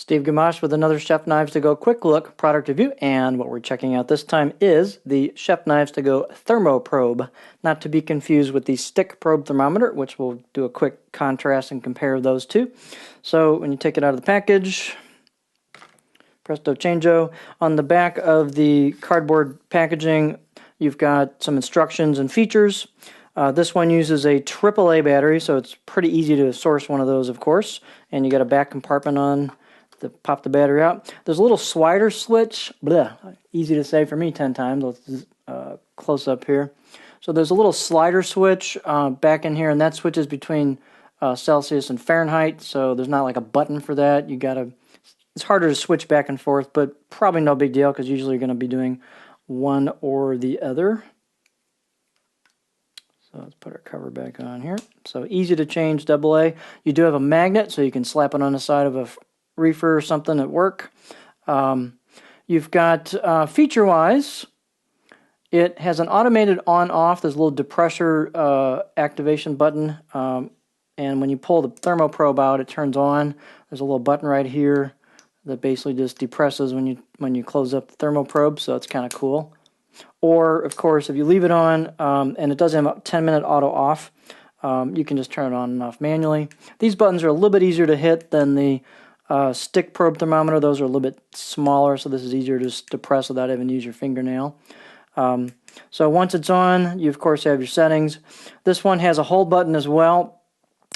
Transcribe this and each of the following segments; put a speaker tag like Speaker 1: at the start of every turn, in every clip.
Speaker 1: Steve Gamache with another Chef Knives to Go quick look product review, and what we're checking out this time is the Chef Knives to Go Thermoprobe, not to be confused with the stick probe thermometer, which we'll do a quick contrast and compare those two. So when you take it out of the package, presto changeo, on the back of the cardboard packaging you've got some instructions and features. This one uses a AAA battery, so it's pretty easy to source one of those, of course, and you got a back compartment on to pop the battery out. There's a little slider switch, easy to say for me 10 times. Let's close up here. So there's a little slider switch back in here, and that switches between Celsius and Fahrenheit, so there's not like a button for that. It's harder to switch back and forth, but probably no big deal because usually you're going to be doing one or the other. So let's put our cover back on here. So easy to change, AA. You do have a magnet, so you can slap it on the side of a reefer or something at work. You've got, feature-wise, it has an automated on-off. There's a little depressor activation button, and when you pull the Thermoprobe out, it turns on. There's a little button right here that basically just depresses when you close up the Thermoprobe, so it's kind of cool. Or, of course, if you leave it on, and it does have a 10-minute auto-off, you can just turn it on and off manually. These buttons are a little bit easier to hit than the stick probe thermometer. Those are a little bit smaller, so this is easier to depress without having to use your fingernail. So once it's on, you, of course, have your settings. This one has a hold button as well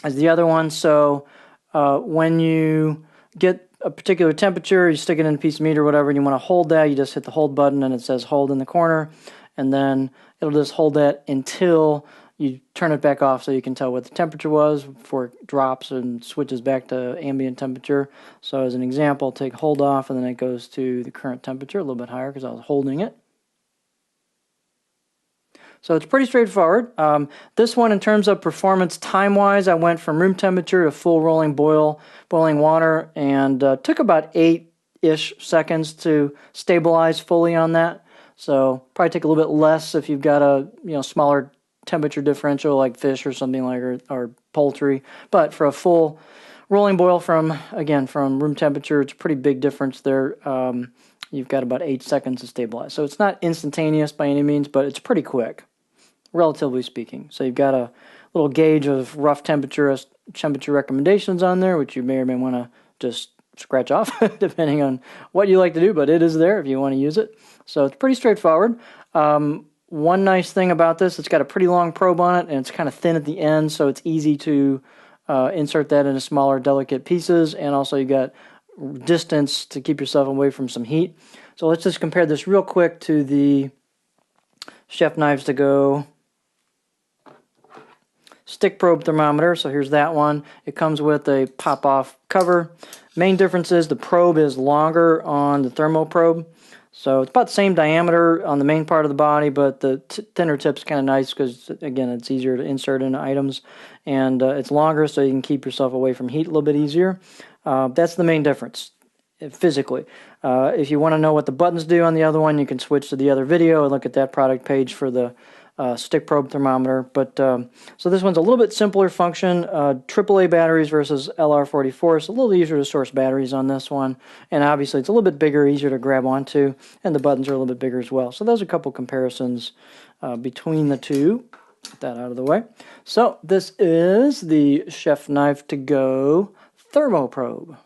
Speaker 1: as the other one, so when you get a particular temperature, you stick it in a piece of meat or whatever, and you want to hold that, you just hit the hold button and it says hold in the corner, and then it'll just hold that until you turn it back off so you can tell what the temperature was before it drops and switches back to ambient temperature. So as an example, take hold off and then it goes to the current temperature, a little bit higher because I was holding it. So it's pretty straightforward. This one, in terms of performance time-wise, I went from room temperature to full rolling boiling water, and took about 8-ish seconds to stabilize fully on that. So probably take a little bit less if you've got a smaller temperature differential like fish or something like or poultry. But for a full rolling boil from room temperature, it's a pretty big difference there. You've got about 8 seconds to stabilize. So it's not instantaneous by any means, but it's pretty quick, relatively speaking. So you've got a little gauge of rough temperature recommendations on there, which you may or may want to just scratch off, depending on what you like to do, but it is there if you want to use it. So it's pretty straightforward. One nice thing about this, it's got a pretty long probe on it, and it's kind of thin at the end, so it's easy to insert that into smaller, delicate pieces, and also you got distance to keep yourself away from some heat. So let's just compare this real quick to the Chef Knives to Go stick probe thermometer. So here's that one. It comes with a pop-off cover. Main difference is the probe is longer on the Thermoprobe. So it's about the same diameter on the main part of the body, but the thinner tip's kind of nice because, again, it's easier to insert into items. And it's longer, so you can keep yourself away from heat a little bit easier. That's the main difference, physically. If you want to know what the buttons do on the other one, you can switch to the other video and look at that product page for the stick probe thermometer. But so this one's a little bit simpler function. AAA batteries versus LR44. It's a little easier to source batteries on this one, and obviously it's a little bit bigger, easier to grab onto, and the buttons are a little bit bigger as well. So those are a couple comparisons between the two. Get that out of the way. So this is the Chef Knife to Go Thermoprobe.